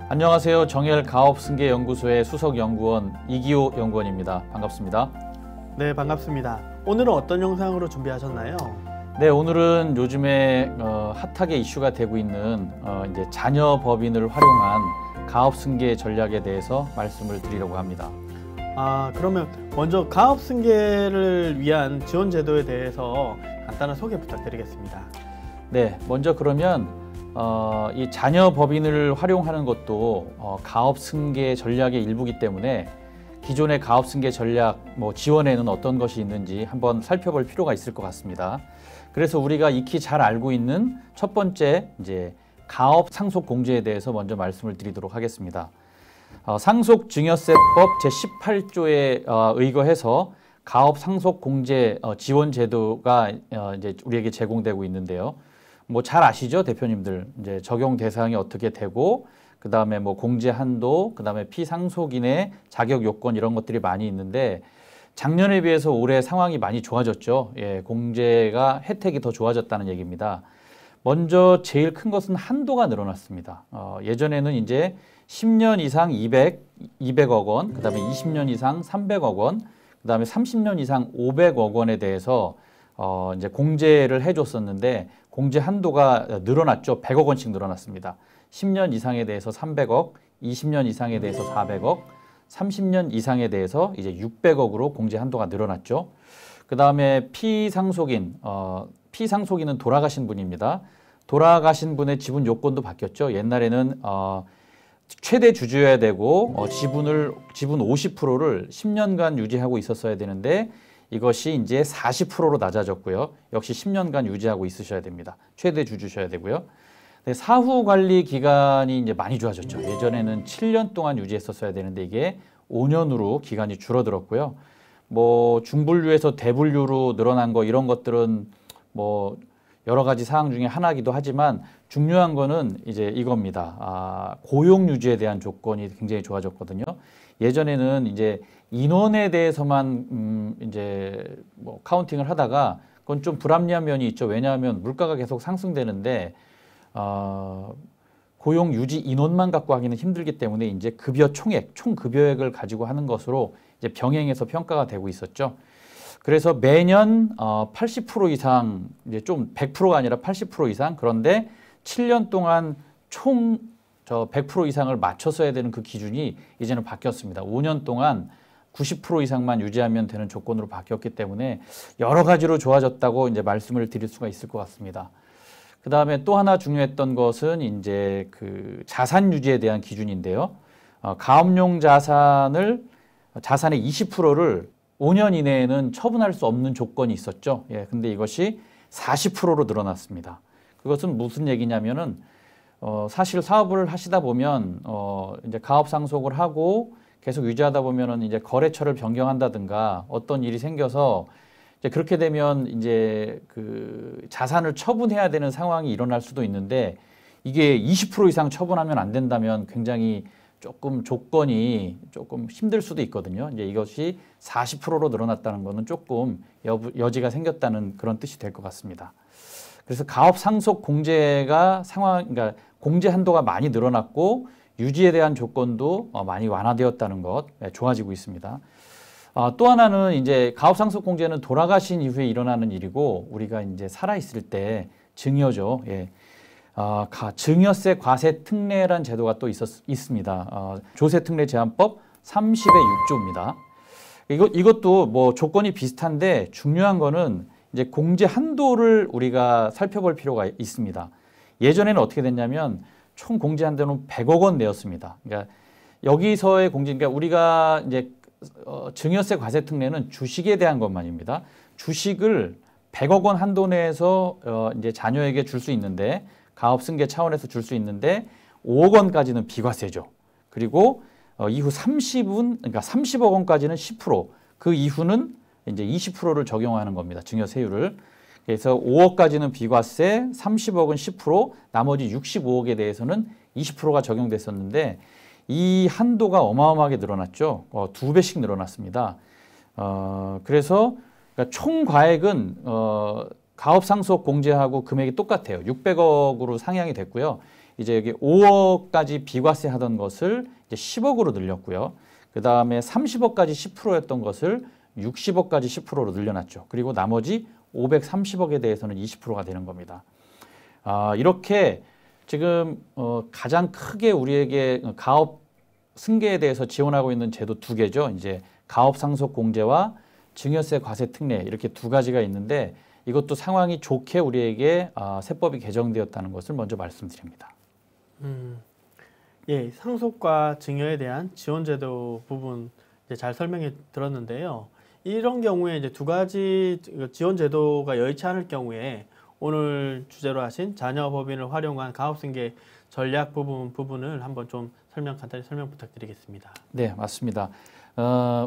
안녕하세요. 정엘 가업승계연구소의 수석연구원 이기호 연구원입니다. 반갑습니다. 네, 반갑습니다. 오늘은 어떤 영상으로 준비하셨나요? 네, 오늘은 요즘에 핫하게 이슈가 되고 있는 이제 자녀 법인을 활용한 가업승계 전략에 대해서 말씀을 드리려고 합니다. 그러면 먼저 가업승계를 위한 지원 제도에 대해서 간단한 소개 부탁드리겠습니다. 네, 먼저 그러면 이 자녀 법인을 활용하는 것도 가업승계 전략의 일부이기 때문에 기존의 가업승계 전략 지원에는 어떤 것이 있는지 한번 살펴볼 필요가 있을 것 같습니다. 그래서 우리가 익히 잘 알고 있는 첫 번째 이제 가업 상속 공제에 대해서 먼저 말씀을 드리도록 하겠습니다. 상속증여세법 제18조에 의거해서 가업 상속 공제 지원 제도가 이제 우리에게 제공되고 있는데요. 잘 아시죠, 대표님들? 이제 적용 대상이 어떻게 되고, 그 다음에 공제 한도, 그 다음에 피상속인의 자격 요건 이런 것들이 많이 있는데 작년에 비해서 올해 상황이 많이 좋아졌죠. 예, 공제가 혜택이 더 좋아졌다는 얘기입니다. 먼저 제일 큰 것은 한도가 늘어났습니다. 예전에는 이제 10년 이상 200억 원, 그 다음에 20년 이상 300억 원, 그 다음에 30년 이상 500억 원에 대해서 이제 공제를 해줬었는데 공제 한도가 늘어났죠. 100억 원씩 늘어났습니다. 10년 이상에 대해서 300억, 20년 이상에 대해서 400억, 30년 이상에 대해서 이제 600억으로 공제 한도가 늘어났죠. 그 다음에 피상속인은 돌아가신 분입니다. 돌아가신 분의 지분 요건도 바뀌었죠. 옛날에는 최대 주주여야 되고 지분 50%를 10년간 유지하고 있었어야 되는데 이것이 이제 40%로 낮아졌고요. 역시 10년간 유지하고 있으셔야 됩니다. 최대 주주셔야 되고요. 사후 관리 기간이 이제 많이 좋아졌죠. 예전에는 7년 동안 유지했었어야 되는데 이게 5년으로 기간이 줄어들었고요. 중분류에서 대분류로 늘어난 거 이런 것들은 여러 가지 사항 중에 하나이기도 하지만 중요한 거는 이제 이겁니다. 고용 유지에 대한 조건이 굉장히 좋아졌거든요. 예전에는 이제 인원에 대해서만 이제 카운팅을 하다가 그건 좀 불합리한 면이 있죠. 왜냐하면 물가가 계속 상승되는데 고용 유지 인원만 갖고 하기는 힘들기 때문에 이제 급여 총액, 총 급여액을 가지고 하는 것으로 이제 병행해서 평가가 되고 있었죠. 그래서 매년 80% 이상, 이제 좀 100%가 아니라 80% 이상, 그런데 7년 동안 총 100% 이상을 맞춰서야 되는 그 기준이 이제는 바뀌었습니다. 5년 동안 90% 이상만 유지하면 되는 조건으로 바뀌었기 때문에 여러 가지로 좋아졌다고 이제 말씀을 드릴 수가 있을 것 같습니다. 그 다음에 또 하나 중요했던 것은 이제 그 자산 유지에 대한 기준인데요. 가업용 자산의 20%를 5년 이내에는 처분할 수 없는 조건이 있었죠. 예, 근데 이것이 40%로 늘어났습니다. 그것은 무슨 얘기냐면은 사실 사업을 하시다 보면 이제 가업 상속을 하고 계속 유지하다 보면은 이제 거래처를 변경한다든가 어떤 일이 생겨서 이제 그렇게 되면 이제 그 자산을 처분해야 되는 상황이 일어날 수도 있는데 이게 20% 이상 처분하면 안 된다면 굉장히 조금 조건이 조금 힘들 수도 있거든요. 이제 이것이 40%로 늘어났다는 것은 조금 여지가 생겼다는 그런 뜻이 될 것 같습니다. 그래서 가업 상속 공제가 그러니까 공제 한도가 많이 늘어났고 유지에 대한 조건도 많이 완화되었다는 것, 좋아지고 있습니다. 또 하나는 이제 가업 상속 공제는 돌아가신 이후에 일어나는 일이고 우리가 이제 살아 있을 때 증여죠. 예. 증여세 과세 특례란 제도가 또 있습니다. 조세 특례 제한법 30의 6조입니다. 이것도 조건이 비슷한데 중요한 거는 이제 공제 한도를 우리가 살펴볼 필요가 있습니다. 예전에는 어떻게 됐냐면 총 공제 한도는 100억 원 내였습니다. 그러니까 여기서의 공제, 그러니까 우리가 이제 증여세 과세 특례는 주식에 대한 것만입니다. 주식을 100억 원 한도 내에서 이제 자녀에게 줄 수 있는데 가업 승계 차원에서 줄 수 있는데 5억 원까지는 비과세죠. 그리고 이후 30억 원까지는 10%, 그 이후는 이제 20%를 적용하는 겁니다. 증여세율을. 그래서 5억까지는 비과세, 30억은 10%, 나머지 65억에 대해서는 20%가 적용됐었는데 이 한도가 어마어마하게 늘어났죠. 2배씩 늘어났습니다. 그래서 그러니까 총 과액은 가업 상속 공제하고 금액이 똑같아요. 600억으로 상향이 됐고요. 이제 여기 5억까지 비과세 하던 것을 이제 10억으로 늘렸고요. 그 다음에 30억까지 10%였던 것을 60억까지 10%로 늘려놨죠. 그리고 나머지 530억에 대해서는 20%가 되는 겁니다. 이렇게 지금 가장 크게 우리에게 가업 승계에 대해서 지원하고 있는 제도 두 개죠. 이제 가업 상속 공제와 증여세 과세 특례 이렇게 두 가지가 있는데 이것도 상황이 좋게 우리에게 세법이 개정되었다는 것을 먼저 말씀드립니다. 예, 상속과 증여에 대한 지원제도 부분 이제 잘 설명해 들었는데요. 이런 경우에 이제 두 가지 지원제도가 여의치 않을 경우에 오늘 주제로 하신 자녀법인을 활용한 가업승계 전략 부분을 한번 좀 간단히 설명 부탁드리겠습니다. 네, 맞습니다.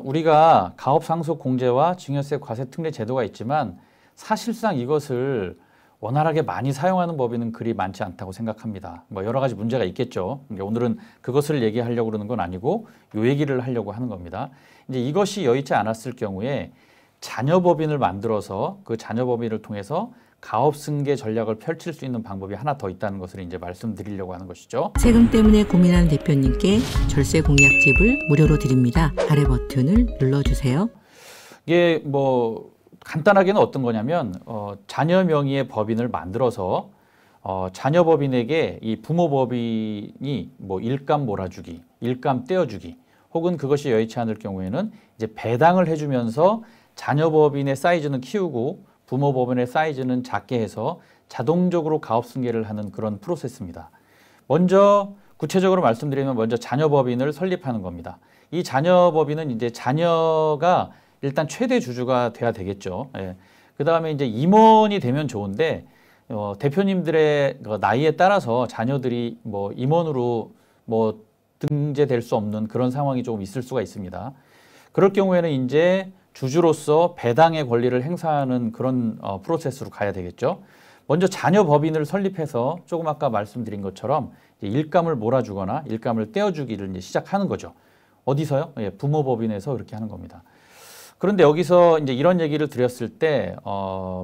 우리가 가업상속 공제와 증여세 과세 특례 제도가 있지만 사실상 이것을 원활하게 많이 사용하는 법인은 그리 많지 않다고 생각합니다. 뭐 여러 가지 문제가 있겠죠. 오늘은 그것을 얘기하려고 그러는 건 아니고 요 얘기를 하려고 하는 겁니다. 이제 이것이 여의치 않았을 경우에 자녀법인을 만들어서 그 자녀법인을 통해서 가업승계 전략을 펼칠 수 있는 방법이 하나 더 있다는 것을 이제 말씀드리려고 하는 것이죠. 세금 때문에 고민하는 대표님께 절세 공략집을 무료로 드립니다. 아래 버튼을 눌러주세요. 이게 뭐 간단하게는 어떤 거냐면 자녀 명의의 법인을 만들어서 자녀 법인에게 이 부모 법인이 뭐 일감 몰아주기, 일감 떼어주기, 혹은 그것이 여의치 않을 경우에는 이제 배당을 해주면서 자녀 법인의 사이즈는 키우고 부모 법인의 사이즈는 작게 해서 자동적으로 가업승계를 하는 그런 프로세스입니다. 먼저 구체적으로 말씀드리면 먼저 자녀 법인을 설립하는 겁니다. 이 자녀 법인은 이제 자녀가 일단 최대 주주가 돼야 되겠죠. 예. 그 다음에 이제 임원이 되면 좋은데 대표님들의 나이에 따라서 자녀들이 뭐 임원으로 뭐 등재될 수 없는 그런 상황이 조금 있을 수가 있습니다. 그럴 경우에는 이제 주주로서 배당의 권리를 행사하는 그런 프로세스로 가야 되겠죠. 먼저 자녀 법인을 설립해서 조금 아까 말씀드린 것처럼 이제 일감을 몰아주거나 일감을 떼어주기를 이제 시작하는 거죠. 어디서요? 예, 부모 법인에서 그렇게 하는 겁니다. 그런데 여기서 이제 이런 얘기를 드렸을 때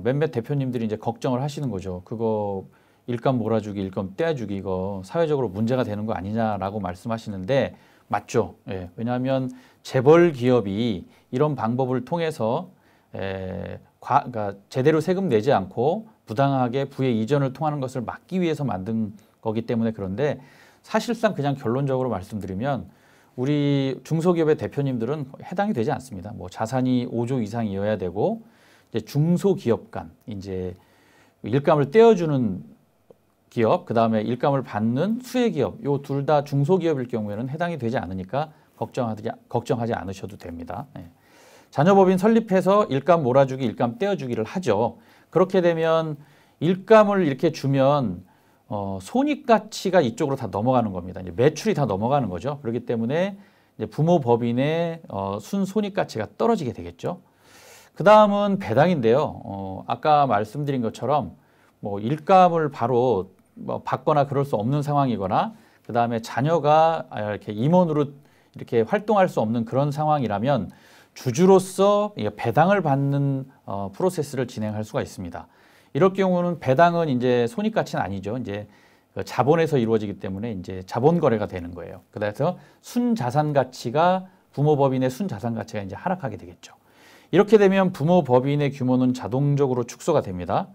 몇몇 대표님들이 이제 걱정을 하시는 거죠. 그거 일감 몰아주기, 일감 떼어주기 이거 사회적으로 문제가 되는 거 아니냐라고 말씀하시는데 맞죠. 예, 왜냐하면 재벌 기업이 이런 방법을 통해서 그러니까 제대로 세금 내지 않고 부당하게 부의 이전을 통하는 것을 막기 위해서 만든 거기 때문에 그런데 사실상 그냥 결론적으로 말씀드리면 우리 중소기업의 대표님들은 해당이 되지 않습니다. 뭐 자산이 5조 이상이어야 되고 이제 중소기업 간 이제 일감을 떼어주는 기업, 그 다음에 일감을 받는 수혜기업, 요 둘 다 중소기업일 경우에는 해당이 되지 않으니까 걱정하지 않으셔도 됩니다. 네. 자녀법인 설립해서 일감 몰아주기, 일감 떼어주기를 하죠. 그렇게 되면 일감을 이렇게 주면 손익가치가 이쪽으로 다 넘어가는 겁니다. 이제 매출이 다 넘어가는 거죠. 그렇기 때문에 이제 부모 법인의 순손익가치가 떨어지게 되겠죠. 그 다음은 배당인데요. 아까 말씀드린 것처럼 뭐 일감을 바로 뭐 받거나 그럴 수 없는 상황이거나 그 다음에 자녀가 이렇게 임원으로 이렇게 활동할 수 없는 그런 상황이라면 주주로서 배당을 받는 프로세스를 진행할 수가 있습니다. 이럴 경우는 배당은 이제 손익가치는 아니죠. 이제 자본에서 이루어지기 때문에 이제 자본 거래가 되는 거예요. 그래서 순자산 가치가 부모 법인의 순자산 가치가 이제 하락하게 되겠죠. 이렇게 되면 부모 법인의 규모는 자동적으로 축소가 됩니다.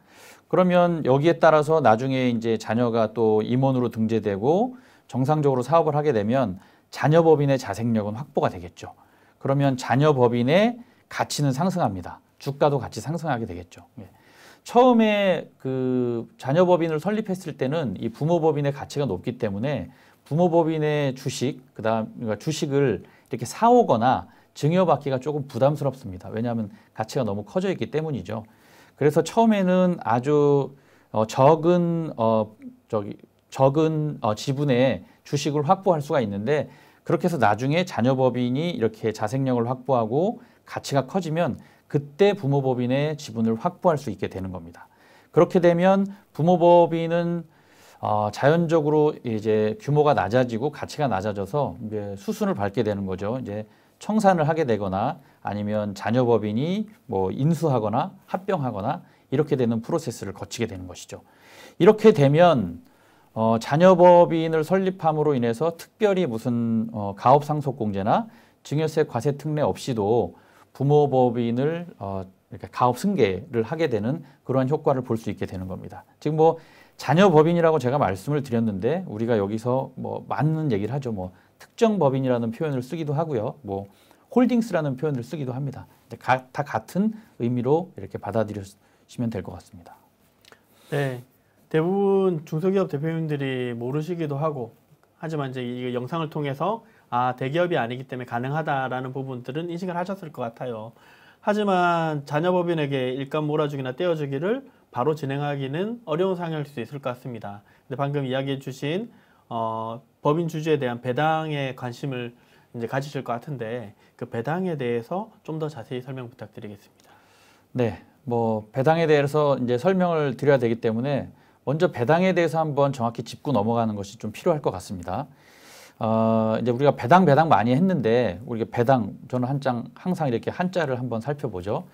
그러면 여기에 따라서 나중에 이제 자녀가 또 임원으로 등재되고 정상적으로 사업을 하게 되면 자녀 법인의 자생력은 확보가 되겠죠. 그러면 자녀 법인의 가치는 상승합니다. 주가도 같이 상승하게 되겠죠. 예. 처음에 그 자녀 법인을 설립했을 때는 이 부모 법인의 가치가 높기 때문에 부모 법인의 주식, 그러니까 주식을 이렇게 사오거나 증여받기가 조금 부담스럽습니다. 왜냐하면 가치가 너무 커져 있기 때문이죠. 그래서 처음에는 아주 적은 지분의 주식을 확보할 수가 있는데 그렇게 해서 나중에 자녀 법인이 이렇게 자생력을 확보하고 가치가 커지면 그때 부모 법인의 지분을 확보할 수 있게 되는 겁니다. 그렇게 되면 부모 법인은 자연적으로 이제 규모가 낮아지고 가치가 낮아져서 이제 수순을 밟게 되는 거죠. 이제 청산을 하게 되거나 아니면 자녀 법인이 뭐 인수하거나 합병하거나 이렇게 되는 프로세스를 거치게 되는 것이죠. 이렇게 되면 자녀법인을 설립함으로 인해서 특별히 무슨 가업상속공제나 증여세 과세 특례 없이도 부모법인을 이렇게 가업 승계를 하게 되는 그러한 효과를 볼 수 있게 되는 겁니다. 지금 뭐 자녀법인이라고 제가 말씀을 드렸는데 우리가 여기서 뭐 많은 얘기를 하죠. 뭐 특정법인이라는 표현을 쓰기도 하고요. 뭐 홀딩스라는 표현을 쓰기도 합니다. 다 같은 의미로 이렇게 받아들이시면 될 것 같습니다. 네, 대부분 중소기업 대표님들이 모르시기도 하고 하지만 이제 이 영상을 통해서 대기업이 아니기 때문에 가능하다라는 부분들은 인식을 하셨을 것 같아요. 하지만 자녀법인에게 일감 몰아주기나 떼어주기를 바로 진행하기는 어려운 상황일 수 있을 것 같습니다. 근데 방금 이야기해 주신 법인 주주에 대한 배당에 관심을 이제 가지실 것 같은데 그 배당에 대해서 좀 더 자세히 설명 부탁드리겠습니다. 네, 뭐 배당에 대해서 이제 설명을 드려야 되기 때문에 먼저 배당에 대해서 한번 정확히 짚고 넘어가는 것이 좀 필요할 것 같습니다. 이제 우리가 배당 많이 했는데 우리가 배당 저는 항상 이렇게 한자를 한번 살펴보죠.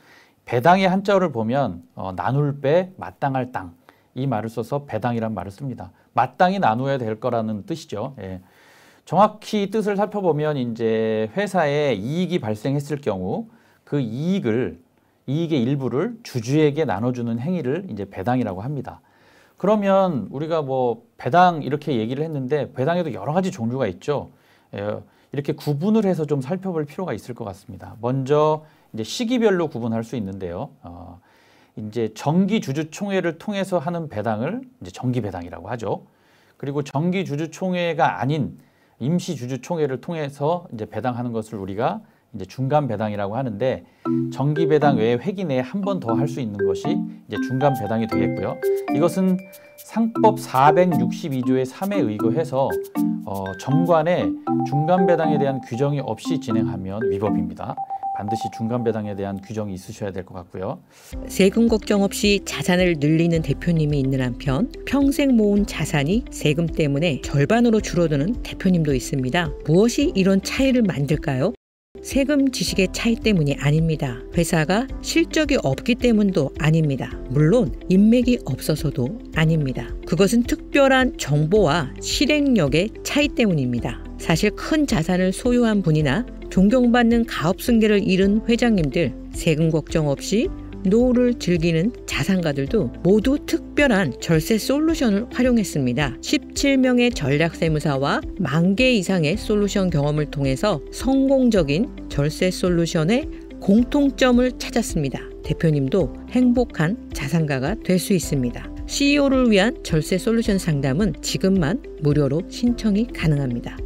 배당의 한자를 보면 나눌 배 마땅할 땅 이 말을 써서 배당이란 말을 씁니다. 마땅히 나누어야 될 거라는 뜻이죠. 예. 정확히 뜻을 살펴보면 이제 회사에 이익이 발생했을 경우 그 이익의 일부를 주주에게 나눠주는 행위를 이제 배당이라고 합니다. 그러면 우리가 뭐 배당 이렇게 얘기를 했는데 배당에도 여러 가지 종류가 있죠. 이렇게 구분을 해서 좀 살펴볼 필요가 있을 것 같습니다. 먼저 이제 시기별로 구분할 수 있는데요. 이제 정기주주총회를 통해서 하는 배당을 이제 정기배당이라고 하죠. 그리고 정기주주총회가 아닌 임시주주총회를 통해서 이제 배당하는 것을 우리가 이제 중간배당이라고 하는데 정기배당 외에 회기 내에 한 번 더 할 수 있는 것이 이제 중간배당이 되겠고요. 이것은 상법 462조의 3에 의거해서 정관에 중간배당에 대한 규정이 없이 진행하면 위법입니다. 반드시 중간배당에 대한 규정이 있으셔야 될 것 같고요. 세금 걱정 없이 자산을 늘리는 대표님이 있는 한편 평생 모은 자산이 세금 때문에 절반으로 줄어드는 대표님도 있습니다. 무엇이 이런 차이를 만들까요? 세금 지식의 차이 때문이 아닙니다. 회사가 실적이 없기 때문도 아닙니다. 물론 인맥이 없어서도 아닙니다. 그것은 특별한 정보와 실행력의 차이 때문입니다. 사실 큰 자산을 소유한 분이나 존경받는 가업승계를 이룬 회장님들, 세금 걱정 없이 노후를 즐기는 자산가들도 모두 특별한 절세 솔루션을 활용했습니다. 17명의 전략세무사와 10,000개 이상의 솔루션 경험을 통해서 성공적인 절세 솔루션의 공통점을 찾았습니다. 대표님도 행복한 자산가가 될 수 있습니다. CEO를 위한 절세 솔루션 상담은 지금만 무료로 신청이 가능합니다.